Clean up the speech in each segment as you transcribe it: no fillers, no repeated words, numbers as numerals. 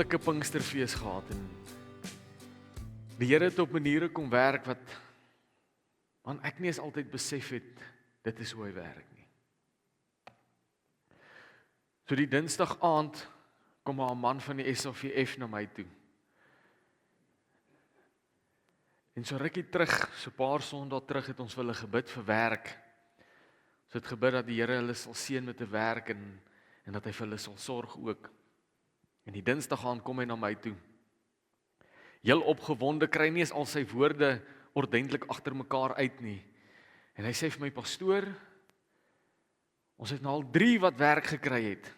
wonderlike Pinksterfees gehad en die Here het op maniere kom werk want ek nie eens altyd besef het, dit is hoe hy werk nie. So die Dinsdag aand kom daar 'n man van die SAVF na my toe. En so rukkie terug, so 'n paar Sondae terug het ons vir hulle gebid vir werk. So het gebid dat die Here hulle sal seën met 'n werk en dat hy vir hulle sal sorg ook. En die Dinsdag aand kom hy na my toe. Heel opgewonde, kry nie eens al sy woorde ordentlik agter mekaar uit nie. En hy sê vir my, pastoor, ons het nou al 3 wat werk gekry het.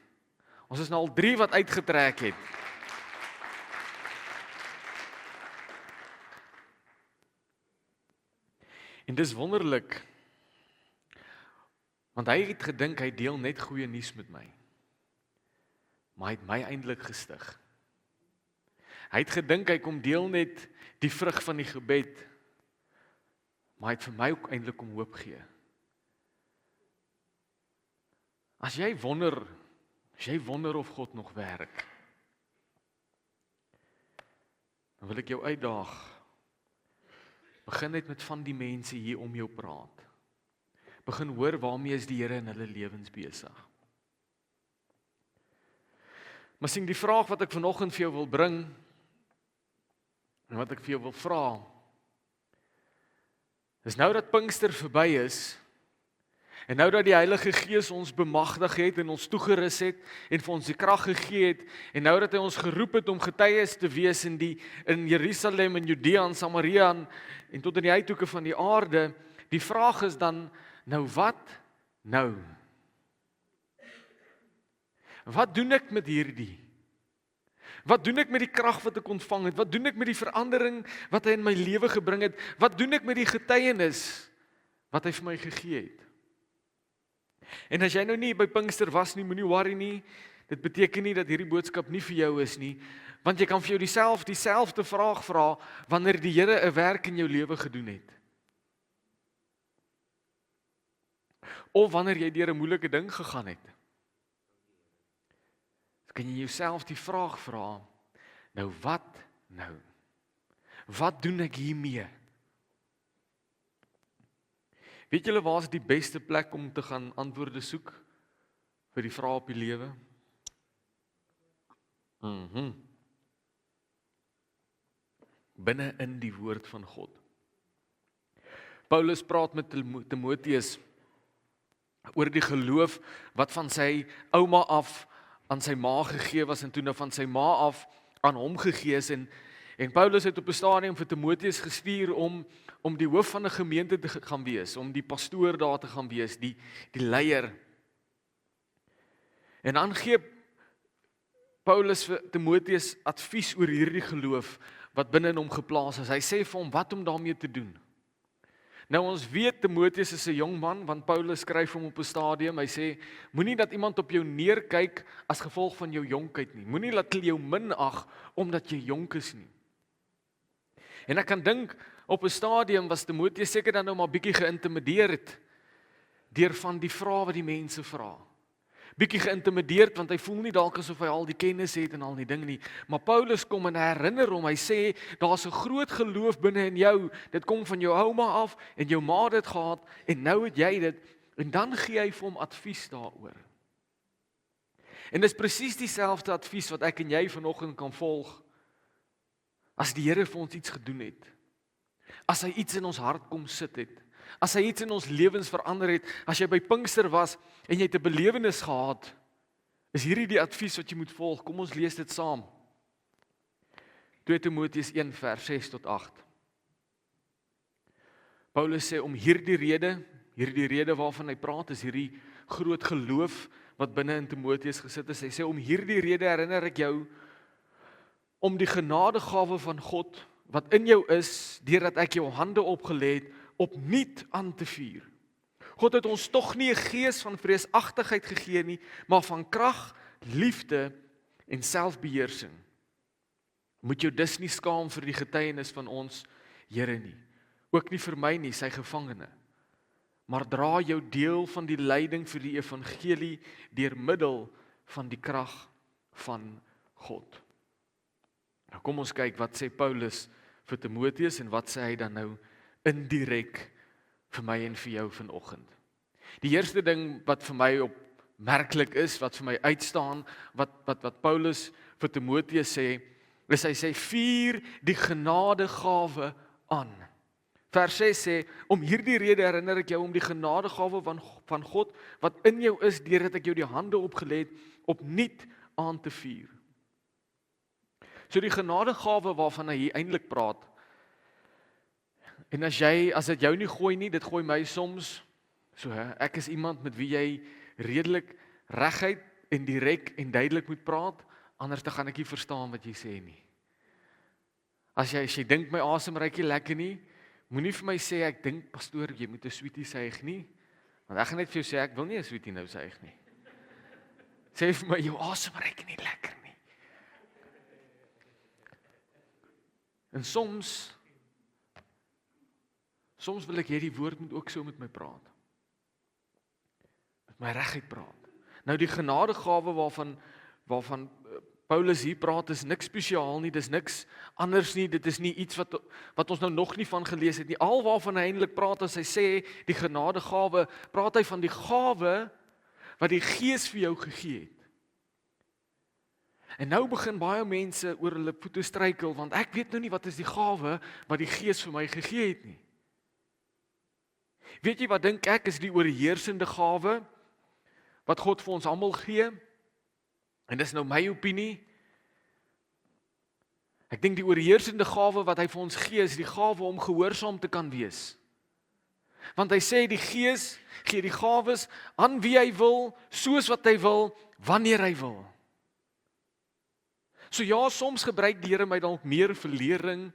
Ons is nou al 3 wat uitgetrek het. En dis wonderlik, want hy het gedink hy deel net goeie nuus met my. Maar hy het my eintlik gestig. Hy het gedink hy kom deel net die vrug van die gebed, maar hy het vir my ook eintlik kom hoop gee. As jy wonder of God nog werk, dan wil ek jou uitdaag. Begin net met van die mense hier om jou praat. Begin hoor waarmee is die Here in hulle lewens besig. Maar sien, die vraag wat ek vanoggend vir jou wil bring, en wat ek vir jou wil vra, is nou dat Pinkster verby is, en nou dat die Heilige Gees ons bemagtig het en ons toegerus het en vir ons die krag gegee het en nou dat hy ons geroep het om getuies te wees in Jerusalem en Judea en Samaria en tot in die uithoeke van die aarde, die vraag is dan nou wat nou? Wat doen ek met hierdie? Wat doen ek met die krag wat ek ontvang het? Wat doen ek met die verandering wat hy in my lewe gebring het? Wat doen ek met die getuienis wat hy vir my gegee het? En as jy nou nie by Pinkster was nie, moenie worry nie. Dit beteken nie dat hierdie boodskap nie vir jou is nie, want jy kan vir jou dieselfde vraag vra wanneer die Here 'n werk in jou lewe gedoen het. Of wanneer jy deur 'n moeilike ding gegaan het. Kan jy jouself die vraag vra, nou wat nou? Wat doen ek hiermee? Weet julle waar is die beste plek om te gaan antwoorde soek vir die vrae op die lewe? Binne in die woord van God. Paulus praat met Timoteus oor die geloof wat van sy ouma af aan sy ma gegee was en toe nou van sy ma af aan hom gegee is en Paulus het op 'n stadium vir Timoteus gestuur om die hoof van 'n gemeente te gaan wees, om die pastoor daar te gaan wees, die leier. En dan gee Paulus vir Timoteus advies oor hierdie geloof wat binne in hom geplaas is. Hy sê vir hom wat om daarmee te doen. Nou ons weet Timoteus is 'n jong man, want Paulus skryf hom op 'n stadium, hy sê, moenie dat iemand op jou neerkyk as gevolg van jou jonkheid nie. Moenie laat hulle jou minag omdat jy jonk is nie. En ek kan dink, op 'n stadium was Timoteus seker dan nou maar bietjie geïntimideerd deur van die vrae wat die mense vra. Bietjie geïntimideerd, want hy voel nie dalk asof hy al die kennis het en al die dinge nie. Maar Paulus kom en herinner hom, hy sê, daar's 'n groot geloof binne in jou, dit kom van jou ouma af, en jou ma het dit gehad, en nou het jy dit, en dan gee hy vir hom advies daaroor. En dis presies dieselfde advies wat ek en jy vanoggend kan volg, as die Here vir ons iets gedoen het, as hy iets in ons hart kom sit het, as hy iets in ons lewens verander het, as jy by Pinkster was, en jy het 'n belewenis gehad, is hierdie die advies wat jy moet volg. Kom ons lees dit saam. 2 Timoteus 1 vers 6 tot 8. Paulus sê om hierdie rede waarvan hy praat, is hierdie groot geloof wat binne in Timoteus gesit is. Hy sê om hierdie rede herinner ek jou om die genadegawe van God wat in jou is, deurdat ek jou hande opgelê het, opnuut aan te vier. God het ons tog nie 'n gees van vreesagtigheid gegee nie, maar van krag, liefde en selfbeheersing. Moet jou dus nie skaam vir die getuienis van ons Here nie, ook nie vir my nie, sy gevangene, maar dra jou deel van die lyding vir die evangelie deur middel van die krag van God. Nou kom ons kyk wat sê Paulus vir Timoteus en wat sê hy dan nou indirek vir my en vir jou vanoggend. Die eerste ding wat vir my opmerklik is, wat vir my uitstaan, wat Paulus vir Timoteus sê, is hy sê vier die genadegawe aan. Vers 6 sê, om hierdie rede herinner ek jou om die genadegawe van God, wat in jou is, deurdat ek jou die hande opgelê het, opnuut aan te vier. So die genadegawe waarvan hy hier eintlik praat, en as dit jou nie gooi nie, dit gooi my soms, so ek is iemand met wie jy redelik reguit en direk en duidelik moet praat, anders dan gaan ek nie verstaan wat jy sê nie. As jy dink my asem ruik nie lekker nie, moenie vir my sê ek dink pastoor jy moet 'n sweetie suig nie, want ek gaan net vir jou sê ek wil nie 'n sweetie nou suig nie. Sê vir my jou asem ruik nie lekker nie. En soms wil ek hê die woord moet ook so met my praat. Met my reguit praat. Nou die genadegawe waarvan Paulus hier praat is niks spesiaal nie, dis niks anders nie, dit is nie iets wat ons nou nog nie van gelees het nie. Al waarvan hy eintlik praat as hy sê die genadegawe, praat hy van die gawe wat die Gees vir jou gegee het. En nou begin baie mense oor hulle voete struikel, want ek weet nou nie wat is die gawe wat die Gees vir my gegee het nie. Weet jy wat dink ek is die oorheersende gawe wat God vir ons almal gee? En dis nou my opinie. Ek dink die oorheersende gawe wat hy vir ons gee is die gawe om gehoorsaam te kan wees. Want hy sê die Gees gee die gawes aan wie hy wil, soos wat hy wil, wanneer hy wil. So ja, soms gebruik die Here my dalk meer vir lering,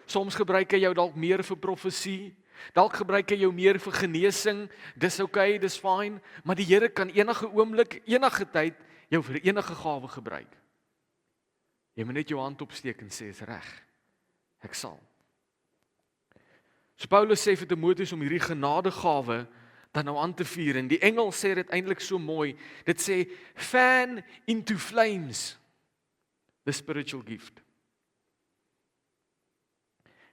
soms gebruik hy jou dalk meer vir profesie, dalk gebruik hy jou meer vir genesing, dis okay, dis fine, maar die Here kan enige oomblik, enige tyd jou vir enige gawe gebruik. Jy moet net jou hand opsteek en sê, is reg, ek sal. So Paulus sê vir Timoteus om hierdie genadegawe dan nou aan te vier, en die Engels sê dit eintlik so mooi, dit sê, fan into flames, the spiritual gift.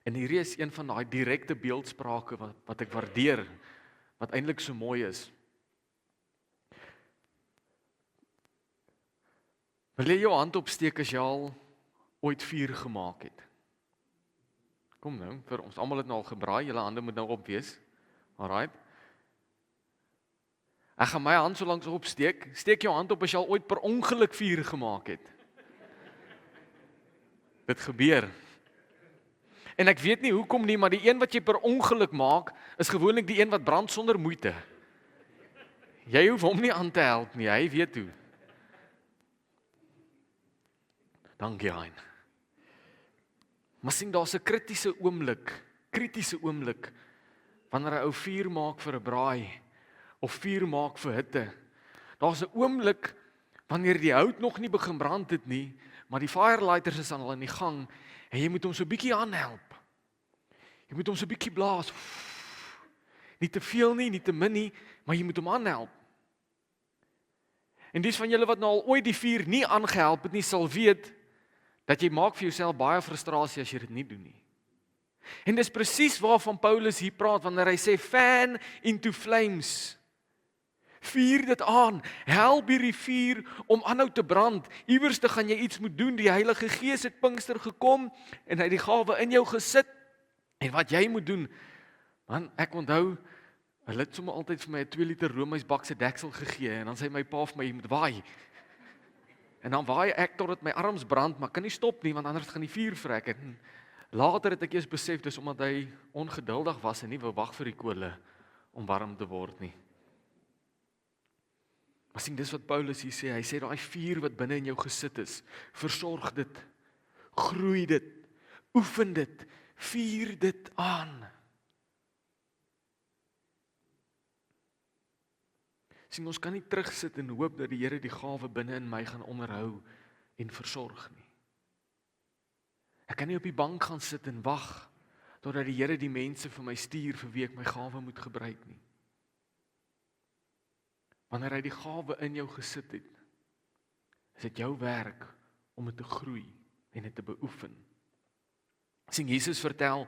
En hierdie is een van daai direkte beeldsprake wat ek waardeer, wat eintlik so mooi is. Wil jy jou hand opsteek as jy al ooit vuur gemaak het? Kom nou, vir ons almal het nou al gebraai, julle hande moet nou op wees. Alright. Ek gaan my hand so lank opsteek. Steek jou hand op as jy al ooit per ongeluk vuur gemaak het. Dit gebeur. En ek weet nie hoekom nie, maar die een wat jy per ongeluk maak, is gewoonlik die een wat brand sonder moeite. Jy hoef hom nie aan te help nie, hy weet hoe. Dankie, Hein. Maar sien, daar's 'n kritiese oomblik, wanneer 'n ou vuur maak vir 'n braai, of vuur maak vir hitte. Daar's 'n oomblik, wanneer die hout nog nie begin brand het nie, maar die firelighters is al in die gang, en jy moet hom so 'n bietjie aanhelp. Jy moet hom so 'n bietjie blaas. Nie te veel nie, nie te min nie, maar jy moet hom aanhelp. En dis van julle wat nou al ooit die vuur nie aangehelp het nie, sal weet, dat jy maak vir jouself baie frustrasie as jy dit nie doen nie. En dis presies waarvan Paulus hier praat, wanneer hy sê, fan into flames. Vuur dit aan, help hierdie vuur om aanhou te brand. Iewers te gaan jy iets moet doen, die Heilige Gees het Pinkster gekom, en hy het die gawe in jou gesit, en wat jy moet doen, man, ek onthou, hulle het sommer altyd vir my 'n 2 liter roomysbak se deksel gegee, en dan sê my pa vir my, jy moet waai. En dan waai ek totdat my arms brand, maar kan nie stop nie, want anders gaan die vuur vrek. En later het ek eers besef, dis omdat hy ongeduldig was en nie wou wag vir die kole om warm te word nie. Maar sien, dis wat Paulus hier sê, hy sê daai vuur wat binne in jou gesit is, versorg dit, groei dit, oefen dit, vuur dit aan. Sien, ons kan nie terugsit en hoop dat die Here die gawe binne in my gaan onderhou en versorg nie. Ek kan nie op die bank gaan sit en wag totdat die Here die mense vir my stuur vir wie ek my gawe moet gebruik nie. Wanneer hy die gawe in jou gesit het, is dit jou werk om dit te groei, en dit te beoefen. Sien, Jesus vertel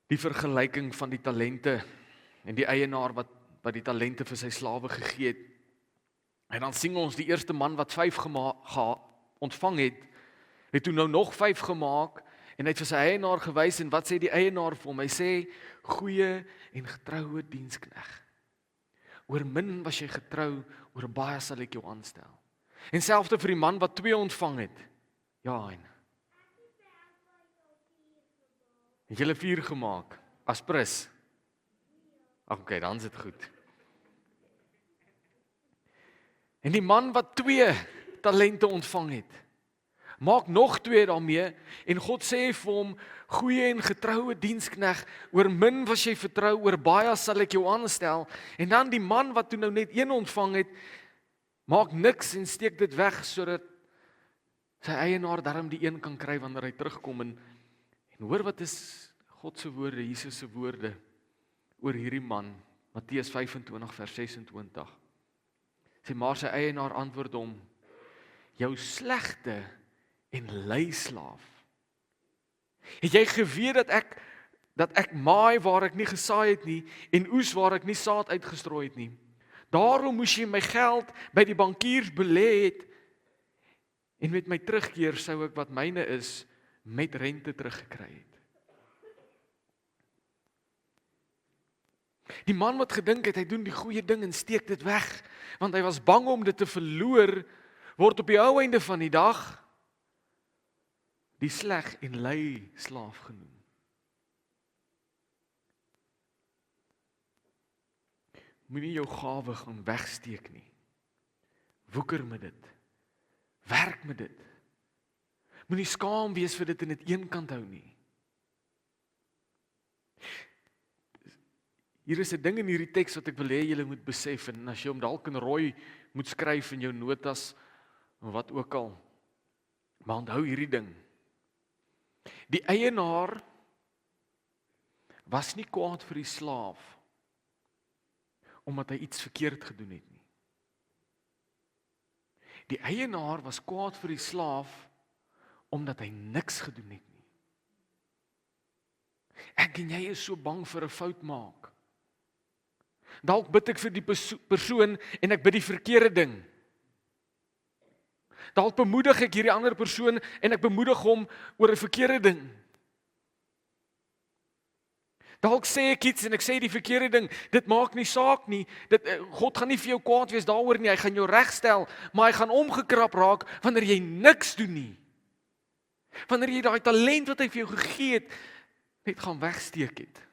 die vergelyking van die talente en die eienaar wat die talente vir sy slawe gegee het. En dan sien ons die eerste man wat 5 ontvang het toe nou nog 5 gemaak en hy het vir sy eienaar gewys en wat sê die eienaar vir hom? Hy sê, goeie en getroue diensknegt. Oor min was jy getrou, oor baie sal ek jou aanstel. En selfs vir die man wat 2 ontvang het. Ja, en het julle 4 gemaak, as prins? Oké, dan is dit goed. En die man wat 2 talente ontvang het, maak nog 2 daarmee, en God sê vir hom, goeie en getroue diensknegt, oor min was jy vertrou, oor baie sal ek jou aanstel. En dan die man wat toe nou net 1 ontvang het, maak niks en steek dit weg, sodat sy eienaar darm die 1 kan kry wanneer hy terugkom. En hoor wat is God se woorde, Jesus se woorde, oor hierdie man, Matteus 25 vers 26. Sê, maar sy eienaar antwoord hom, jou slegte en lui slaaf. Het jy geweet dat ek maai waar ek nie gesaai het nie, en oes waar ek nie saad uitgestrooi het nie? Daarom moes jy my geld by die bankiers belê het, en met my terugkeer sou ek wat myne is, met rente teruggekry het. Die man wat gedink het, hy doen die goeie ding en steek dit weg, want hy was bang om dit te verloor, word op die ou einde van die dag die sleg en lui slaaf genoem. Moenie jou gawe gaan wegsteek nie. Woeker met dit. Werk met dit. Moenie skaam wees vir dit en dit eenkant hou nie. Hier is 'n ding in hierdie teks wat ek wil hê julle moet besef, en as jy hom dalk in rooi moet skryf in jou notas, of wat ook al, maar onthou hierdie ding. Die eienaar was nie kwaad vir die slaaf, omdat hy iets verkeerd gedoen het nie. Die eienaar was kwaad vir die slaaf, omdat hy niks gedoen het nie. Ek en jy is so bang vir 'n fout maak. Dalk bid ek vir die persoon en ek bid die verkeerde ding. Dalk bemoedig ek hierdie ander persoon en ek bemoedig hom oor 'n verkeerde ding. Dalk sê ek iets en ek sê die verkeerde ding. Dit maak nie saak nie. God gaan nie vir jou kwaad wees daaroor nie. Hy gaan jou regstel, maar hy gaan omgekrap raak wanneer jy niks doen nie. Wanneer jy daai talent wat hy vir jou gegee het, net gaan wegsteek het.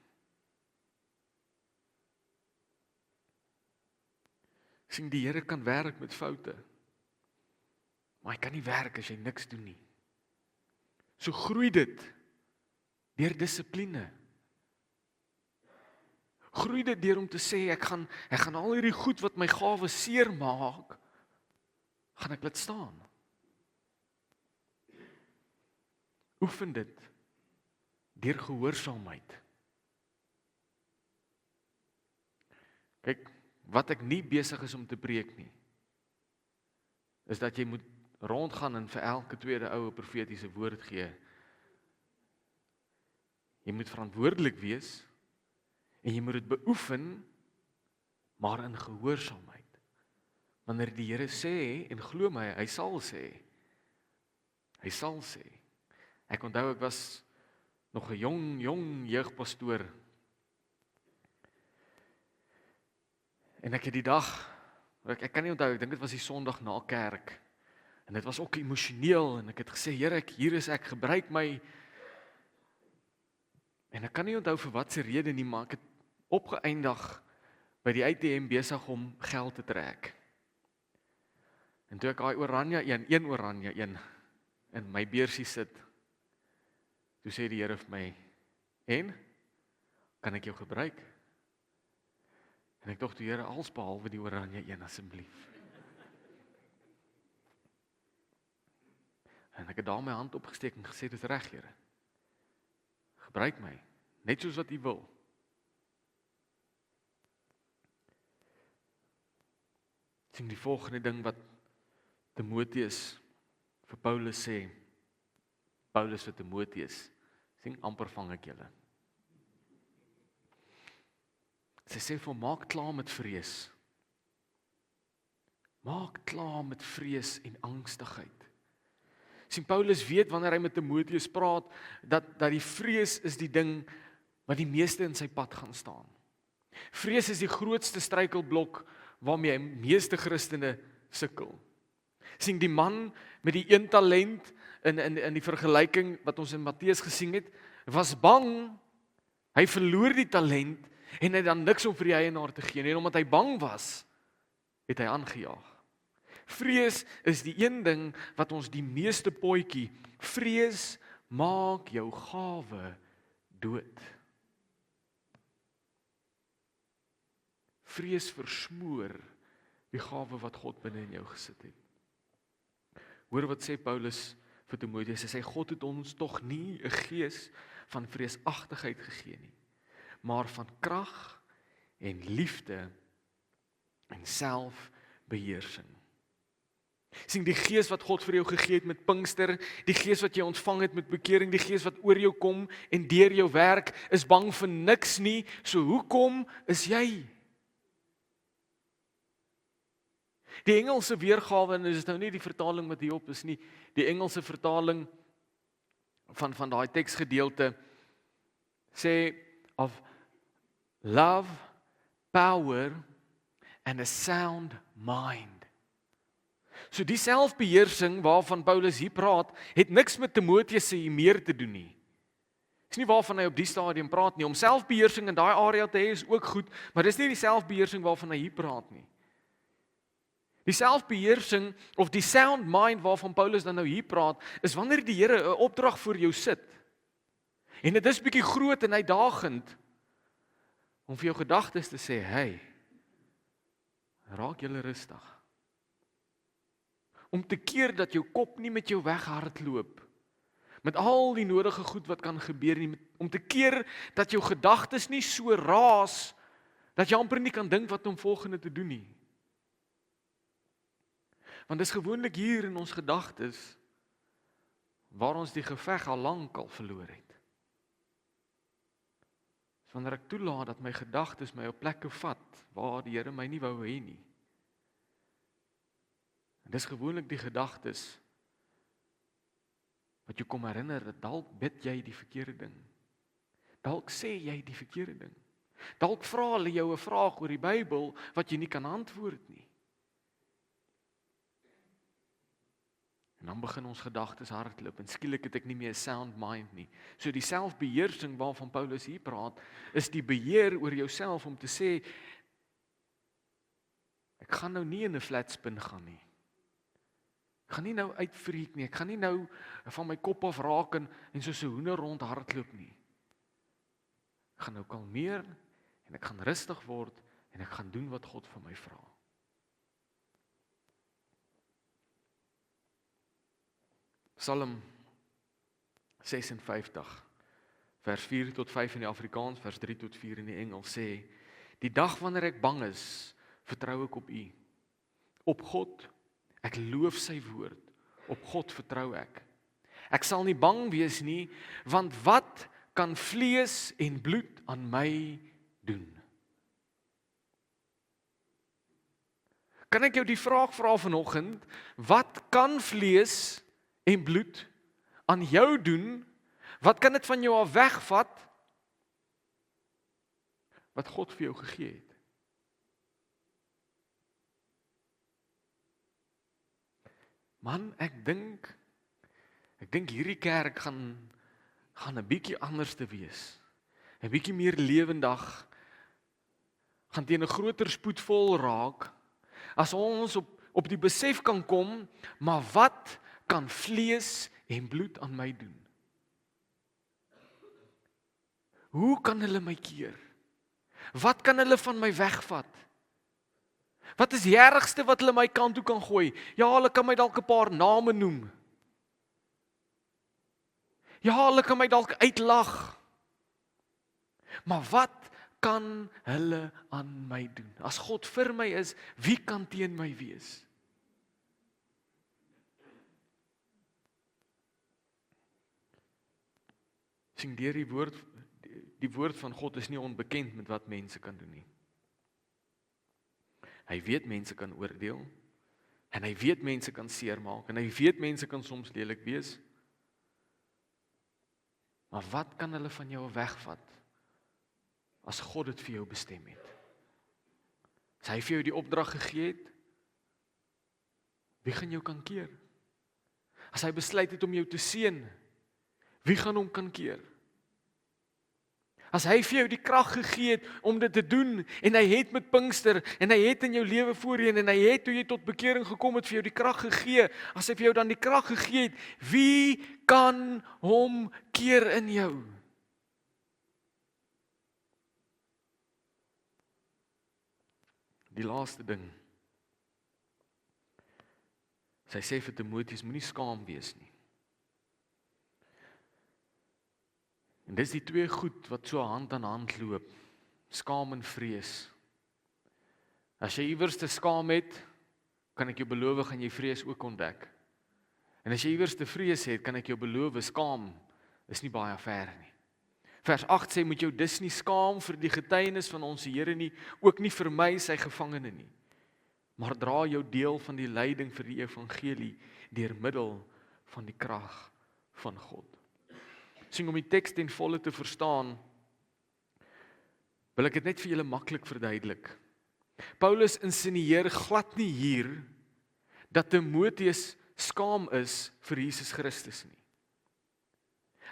Sien, die Here kan werk met foute, maar hy kan nie werk as jy niks doen nie. So groei dit deur dissipline. Groei dit deur om te sê, ek gaan al hierdie goed wat my gawe seer maak, gaan ek laat staan. Oefen dit deur gehoorsaamheid. Kyk, wat ek nie besig is om te preek nie, is dat jy moet rondgaan en vir elke tweede ou 'n profetiese woord gee. Jy moet verantwoordelik wees en jy moet dit beoefen, maar in gehoorsaamheid. Wanneer die Here sê, en glo my, hy sal sê. Hy sal sê. Ek onthou ek was nog 'n jong jeugpastoor. En ek het die dag, ek kan nie onthou, ek dink dit was die Sondag na kerk. En dit was ook emosioneel en ek het gesê, Here, hier is ek, gebruik my. En ek kan nie onthou vir wat se rede nie, maar ek het opgeëindig by die ATM besig om geld te trek. En toe ek daai een oranje een in my beursie sit, toe sê die Here vir my, en kan ek jou gebruik? En ek dink, Here, alles behalwe die oranje een asseblief. En ek het daar my hand opgesteek en gesê, dis reg, Here. Gebruik my, net soos wat U wil. Sien die volgende ding wat Timoteus vir Paulus sê, Paulus vir Timoteus, sien amper vang ek julle. Sy sê vir hom, maak klaar met vrees. Maak klaar met vrees en angstigheid. Sien, Paulus weet wanneer hy met Timoteus praat, dat die vrees is die ding wat die meeste in sy pad gaan staan. Vrees is die grootste struikelblok waarmee hy meeste Christene sukkel. Sien, die man met die 1 talent in die vergelyking wat ons in Matteus gesien het, was bang, hy verloor die talent en hy dan niks om vir die eienaar te gee nie, en omdat hy bang was, het hy aangejaag. Vrees is die een ding wat ons die meeste potjie, vrees maak jou gawe dood. Vrees versmoor die gawe wat God binne in jou gesit het. Hoor wat sê Paulus vir Timoteus, hy sê God het ons tog nie 'n gees van vreesagtigheid gegee nie, maar van krag en liefde en selfbeheersing. Sien, die gees wat God vir jou gegee het met Pinkster, die gees wat jy ontvang het met bekering, die gees wat oor jou kom en deur jou werk, is bang vir niks nie, so hoekom is jy? Die Engelse weergawe, en dit is nou nie die vertaling wat hierop is nie, die Engelse vertaling van daai teksgedeelte sê of love, power and a sound mind. So die selfbeheersing waarvan Paulus hier praat, het niks met Timoteus se meer te doen nie. Dis nie waarvan hy op die stadium praat nie. Om selfbeheersing in daai area te hê is ook goed, maar dis nie die selfbeheersing waarvan hy hier praat nie. Die selfbeheersing of die sound mind waarvan Paulus dan nou hier praat, is wanneer die Here 'n opdrag voor jou sit. En dit is bietjie groot en uitdagend om vir jou gedagtes te sê, hey, raak julle rustig. Om te keer dat jou kop nie met jou weghardloop, met al die nodige goed wat kan gebeur nie, om te keer dat jou gedagtes nie so raas, dat jy amper nie kan dink wat om volgende te doen nie. Want dis gewoonlik hier in ons gedagtes, waar ons die geveg al lank al verloor het. So wanneer ek toelaat dat my gedagtes my op plekke vat, waar die Here my nie wou hê nie, en dis gewoonlik die gedagtes wat jou kom herinner dat dalk bid jy die verkeerde ding. Dalk sê jy die verkeerde ding. Dalk vra hulle jou 'n vraag oor die Bybel wat jy nie kan antwoord nie. En dan begin ons gedagtes hardloop en skielik het ek nie meer 'n sound mind nie. So die selfbeheersing waarvan Paulus hier praat, is die beheer oor jouself om te sê, ek gaan nou nie in 'n flat spin gaan nie. Ek gaan nie nou uitfreak nie, ek gaan nie nou van my kop af raak en soos 'n hoender rond hardloop nie. Ek gaan nou kalmeer en ek gaan rustig word en ek gaan doen wat God van my vra. Psalm 56, vers 4 tot 5 in die Afrikaans, vers 3 tot 4 in die Engels sê, die dag wanneer ek bang is, vertrou ek op U. Op God, ek loof sy woord, op God vertrou ek. Ek sal nie bang wees nie, want wat kan vlees en bloed aan my doen? Kan ek jou die vraag vra vanoggend, wat kan vlees en bloed aan jou doen? Wat kan dit van jou af wegvat wat God vir jou gegee het? Man, ek dink hierdie kerk gaan 'n bietjie anders te wees. 'n Bietjie meer lewendig, gaan teen 'n groter spoed vol raak as ons op die besef kan kom, maar wat kan vlees en bloed aan my doen? Hoe kan hulle my keer? Wat kan hulle van my wegvat? Wat is die ergste wat hulle my kant toe kan gooi? Ja, hulle kan my dalk 'n paar name noem. Ja, hulle kan my dalk uitlag. Maar wat kan hulle aan my doen? As God vir my is, wie kan teen my wees? Sien deur die woord van God is nie onbekend met wat mense kan doen nie. Hy weet mense kan oordeel, en hy weet mense kan seermaak, en hy weet mense kan soms lelik wees. Maar wat kan hulle van jou wegvat, as God dit vir jou bestem het? As hy vir jou die opdrag gegee het, wie gaan jou kan keer? As hy besluit het om jou te seën, wie gaan hom kan keer? As hy vir jou die krag gegee het om dit te doen, en hy het met Pinkster, en hy het in jou lewe voorheen, en hy het toe jy tot bekering gekom het vir jou die krag gegee, as hy vir jou dan die krag gegee het, wie kan hom keer in jou? Die laaste ding, sy sê vir Timoteus, moenie skaam wees nie. En dis die twee goed wat so hand aan hand loop, skaam en vrees. As jy iewers te skaam het, kan ek jou beloof, gaan jy vrees ook ontdek. En as jy iewers te vrees het, kan ek jou beloof, skaam is nie baie ver nie. Vers 8 sê, moet jou dus nie skaam vir die getuienis van ons Here nie, ook nie vir my, sy gevangene nie. Maar dra jou deel van die lyding vir die evangelie, deur middel van die krag van God. Sien, om die teks ten volle te verstaan, wil ek dit net vir julle maklik verduidelik. Paulus insinieer glad nie hier, dat Timoteus skaam is vir Jesus Christus nie.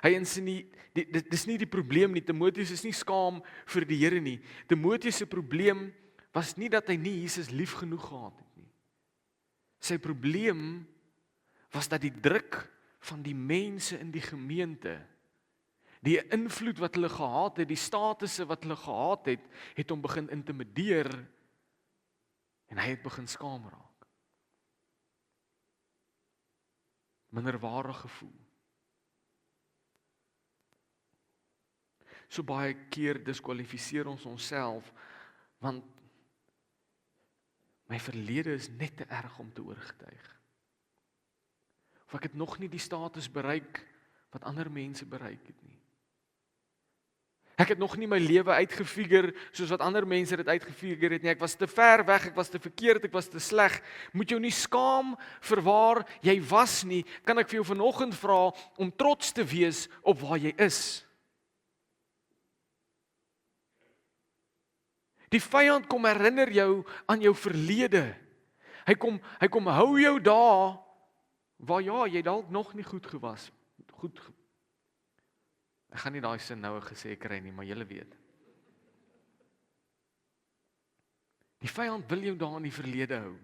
Hy insinieer, dis nie die probleem nie, Timoteus is nie skaam vir die Here nie. Timoteus se probleem was nie dat hy nie Jesus lief genoeg gehad het nie. Sy probleem was dat die druk van die mense in die gemeente, die invloed wat hulle gehad het, die statusse wat hulle gehad het, het hom begin intimideer, en hy het begin skaam raak. Minderwaardig gevoel. So baie keer diskwalifiseer ons onsself, want my verlede is net te erg om te oorgetuig. Of ek het nog nie die status bereik wat ander mense bereik het nie. Ek het nog nie my lewe uitgefigure soos wat ander mense dit uitgefigure het nie. Ek was te ver weg, ek was te verkeerd, ek was te sleg. Moet jou nie skaam vir waar jy was nie. Kan ek vir jou vanoggend vra om trots te wees op waar jy is? Die vyand kom herinner jou aan jou verlede. Hy kom hou jou daar waar ja, jy dalk nog nie goed gewas. Ek gaan nie daai sin nou gesê kry nie, maar julle weet. Die vyand wil jou daar in die verlede hou.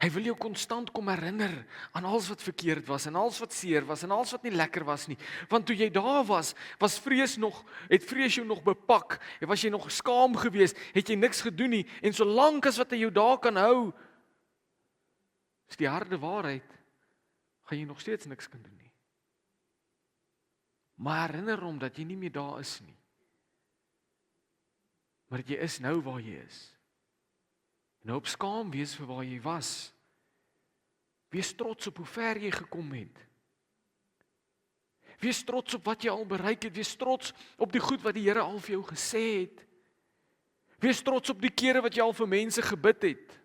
Hy wil jou konstant kom herinner aan alles wat verkeerd was, en alles wat seer was, en alles wat nie lekker was nie. Want toe jy daar was het vrees jou nog bepak, en was jy nog skaam geweest, het jy niks gedoen nie, en solank as wat hy jou daar kan hou, is die harde waarheid, gaan jy nog steeds niks kan doen nie. Maar herinner hom dat jy nie meer daar is nie. Maar dat jy is nou waar jy is. Nou op skaam wees vir waar jy was. Wees trots op hoe ver jy gekom het. Wees trots op wat jy al bereik het. Wees trots op die goed wat die Here al vir jou gesê het. Wees trots op die kere wat jy al vir mense gebid het.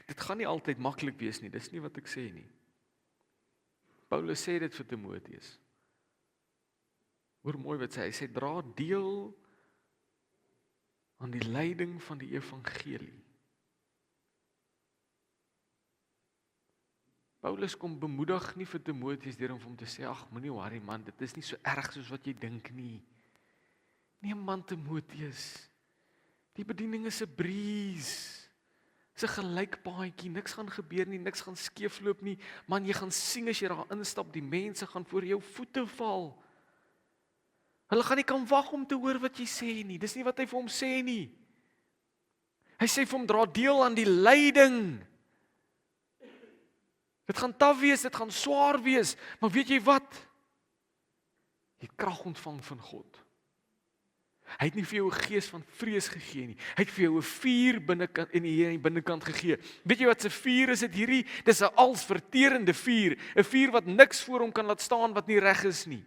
Dit gaan nie altyd maklik wees nie, dis nie wat ek sê nie. Paulus sê dit vir Timoteus. Hoor mooi wat hy sê, dra deel aan die lyding van die evangelie. Paulus kom bemoedig nie vir Timoteus deur om te sê, ag, moenie worry man, dit is nie so erg soos wat jy dink nie. Nee man, Timoteus, die bediening is 'n breeze. Dis 'n gelykpaadjie, niks gaan gebeur nie, niks gaan skeefloop nie. Man, jy gaan sien as jy daar instap, die mense gaan voor jou voete val. Hulle gaan nie kan wag om te hoor wat jy sê nie. Dis nie wat hy vir hom sê nie. Hy sê vir hom, dra deel aan die lyding. Dit gaan taaf wees, dit gaan swaar wees, maar weet jy wat? Jy het krag ontvang van God. Hy het nie vir jou 'n gees van vrees gegee nie. Hy het vir jou 'n vuur binnekant in die binnekant gegee. Weet jy wat se vuur is dit hierdie? Dis 'n alsverterende vuur, 'n vuur wat niks voor hom kan laat staan wat nie reg is nie.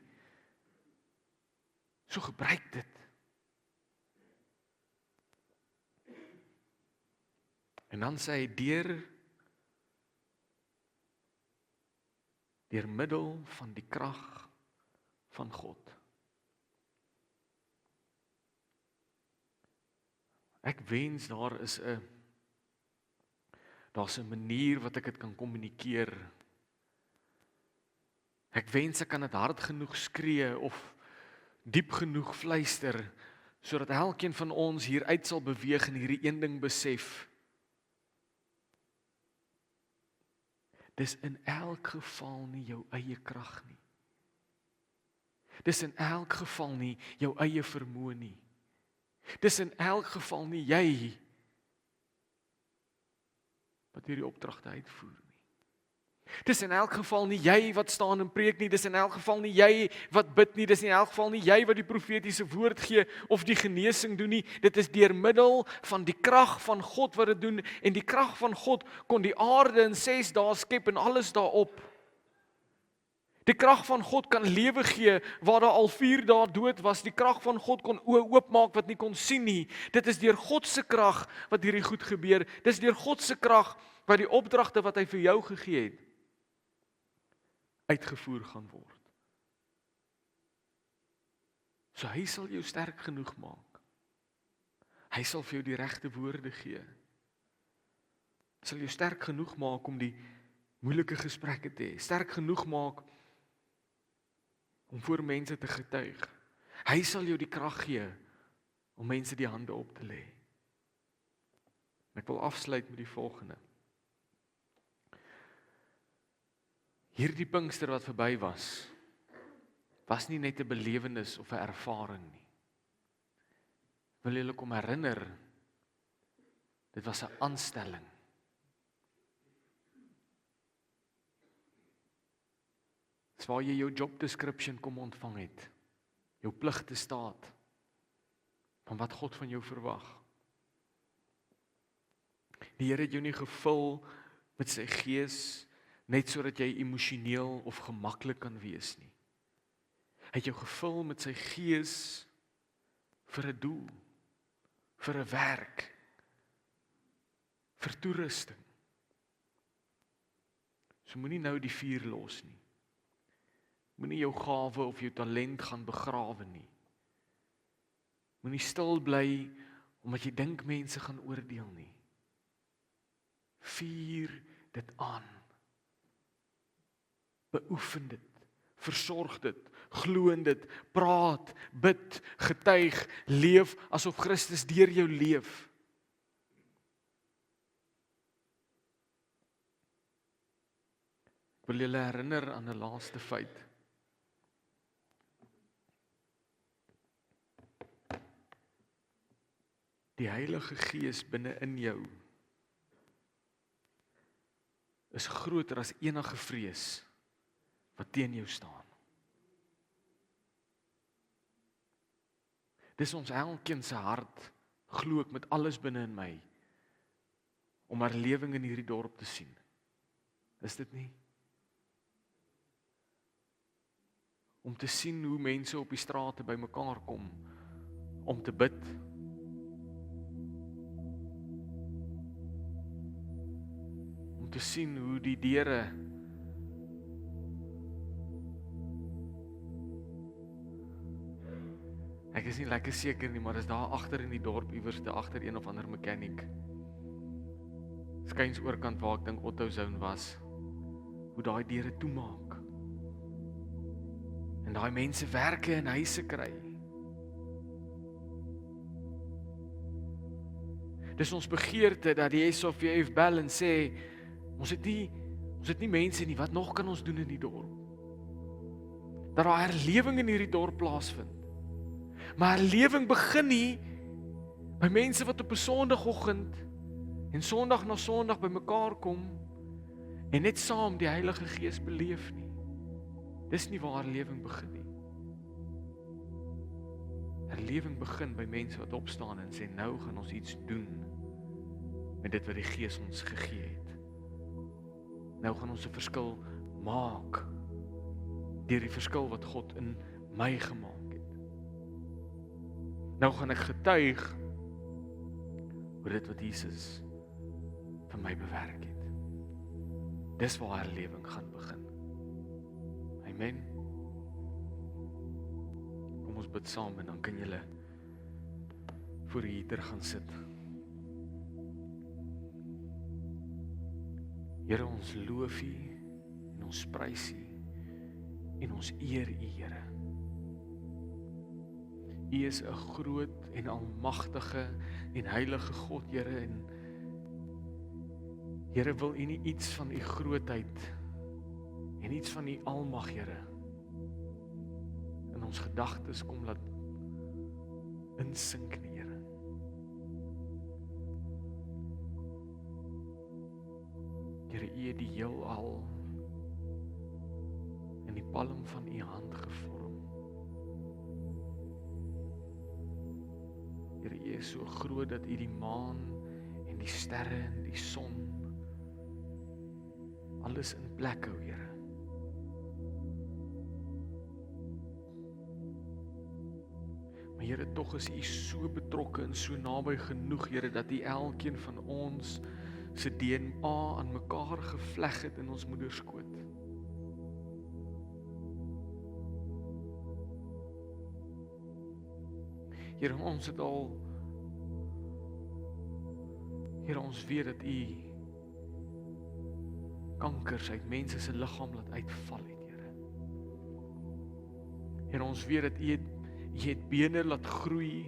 So gebruik dit. En dan sê hy deur middel van die krag van God. Ek wens daar's 'n manier wat ek dit kan kommunikeer. Ek wens ek kan dit hard genoeg skree of diep genoeg fluister, sodat elkeen van ons hier uit sal beweeg en hierdie een ding besef. Dis in elk geval nie jou eie krag nie. Dis in elk geval nie jou eie vermoë nie. Dis in elk geval nie jy wat hierdie opdragte uitvoer nie. Dis in elk geval nie jy wat staan en preek nie, dis in elk geval nie jy wat bid nie, dis in elk geval nie jy wat die profetiese woord gee of die genesing doen nie. Dit is deur middel van die krag van God wat dit doen, en die krag van God kon die aarde in 6 dae skep en alles daarop. Die krag van God kan lewe gee waar daar al 4 dae dood was. Die krag van God kon oë oopmaak wat nie kon sien nie. Dit is deur God se krag wat hierdie goed gebeur. Dis deur God se krag wat die opdragte wat hy vir jou gegee het uitgevoer gaan word. So hy sal jou sterk genoeg maak. Hy sal vir jou die regte woorde gee. Hy sal jou sterk genoeg maak om die moeilike gesprekke te hê. Sterk genoeg maak om voor mense te getuig. Hy sal jou die krag gee om mense die hande op te lê. Ek wil afsluit met die volgende. Hierdie Pinkster wat verby was nie net 'n belewenis of 'n ervaring nie. Wil julle kom herinner, dit was 'n aanstelling. Dis waar jy jou job description kom ontvang het, jou pligte staat, van wat God van jou verwag. Die Here het jou nie gevul met sy gees, net sodat jy emosioneel of gemaklik kan wees nie. Hy het jou gevul met sy gees vir 'n doel, vir 'n werk, vir toerusting. So moenie nou die vuur los nie. Moenie jou gawe of jou talent gaan begrawe nie. Moenie stil bly omdat jy dink mense gaan oordeel nie. Vier dit aan. Beoefen dit, versorg dit, glo in dit, praat, bid, getuig, leef asof Christus deur jou leef. Ek wil julle herinner aan 'n laaste feit. Die Heilige Gees binne in jou is groter as enige vrees wat teen jou staan. Dis ons elkeen se hart, glo ek met alles binne in my, om herlewing in hierdie dorp te sien. Is dit nie? Om te sien hoe mense op die strate bymekaar kom, om te bid, om te sien hoe die deure ek is nie lekker seker nie, maar is daar agter in die dorp iewers agter een of ander mechanic. Skuins oorkant waar ek dink Otto Zone was, hoe daai deure toemaak. En daai mense werke en huise kry. Dis ons begeerte dat die SOFF bel en sê, ons het nie mense nie, wat nog kan ons doen in die dorp? Dat daar herlewing in hierdie dorp plaasvind. Maar herlewing begin nie by mense wat op 'n Sondagoggend en Sondag na Sondag bymekaar kom en net saam die Heilige Gees beleef nie. Dis nie waar herlewing begin nie. herlewing begin by mense wat opstaan en sê, nou gaan ons iets doen met dit wat die Gees ons gegee het. Nou gaan ons 'n verskil maak deur die verskil wat God in my gemaak het. Nou gaan ek getuig oor dit wat Jesus vir my bewerk het. Dis waar herlewing gaan begin. Amen. Kom ons bid saam en dan kan julle voor die heater gaan sit. Here, ons loof U en ons prys U en ons eer U, Here. U is 'n groot en almagtige en heilige God, Here, en Here, wil U nie iets van U grootheid en iets van U almag, Here, in ons gedagtes kom laat insink nie, Here. Here, U het die heelal in die palm van U hand gevorm. Here, U is so groot dat U die maan en die sterre en die son alles in plek hou, Here. Maar Here, tog is U so betrokke en so naby genoeg, Here, dat U elkeen van ons se DNA aan mekaar gevleg het in ons moederskoot. Here, ons het al, Here, ons weet dat U kankers uit mense se liggaam laat uitval het, Here. Here, ons weet dat U het bene laat groei.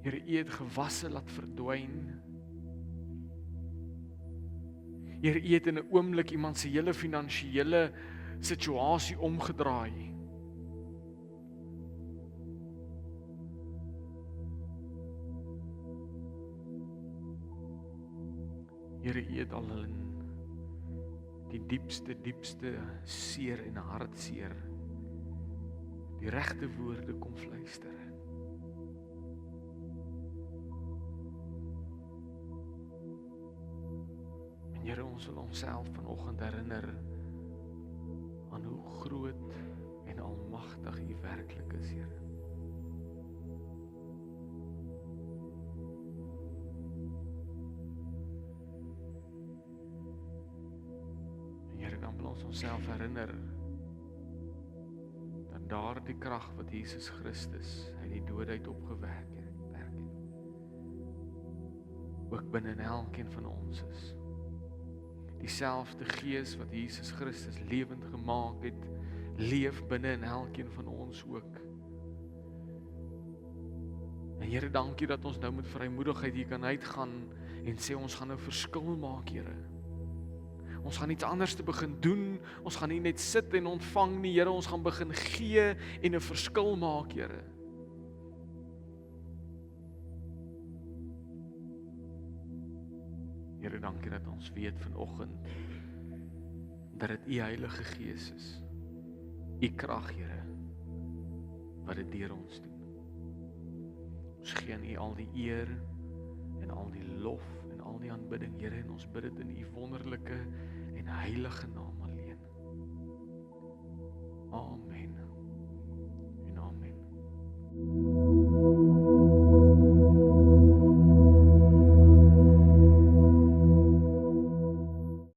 Here, U het gewasse laat verdwyn. Here, U het in 'n oomblik iemand se hele finansiële situasie omgedraai. Here, U het al in die diepste seer en hartseer die regte woorde kom fluister. En Here, ons wil onsself vanoggend herinner aan hoe groot en almagtig U werklik is, Here. Onsself herinner dat daardie krag wat Jesus Christus uit die dood uit opgewerk het, ook binne in elkeen van ons is. Dieselfde Gees wat Jesus Christus lewend gemaak het, leef binne in elkeen van ons ook. En Here, dankie dat ons nou met vrymoedigheid hier kan uitgaan en sê ons gaan 'n verskil maak, Here. Ons gaan iets anders te begin doen, ons gaan nie net sit en ontvang nie, Here, ons gaan begin gee en 'n verskil maak, Here. Here, dankie dat ons weet vanoggend dat dit U Heilige Gees is, U krag, Here, wat dit deur ons doen. Ons gee aan U al die eer en al die lof en al die aanbidding, Here, en ons bid dit in U wonderlike en heilige naam alleen. Amen.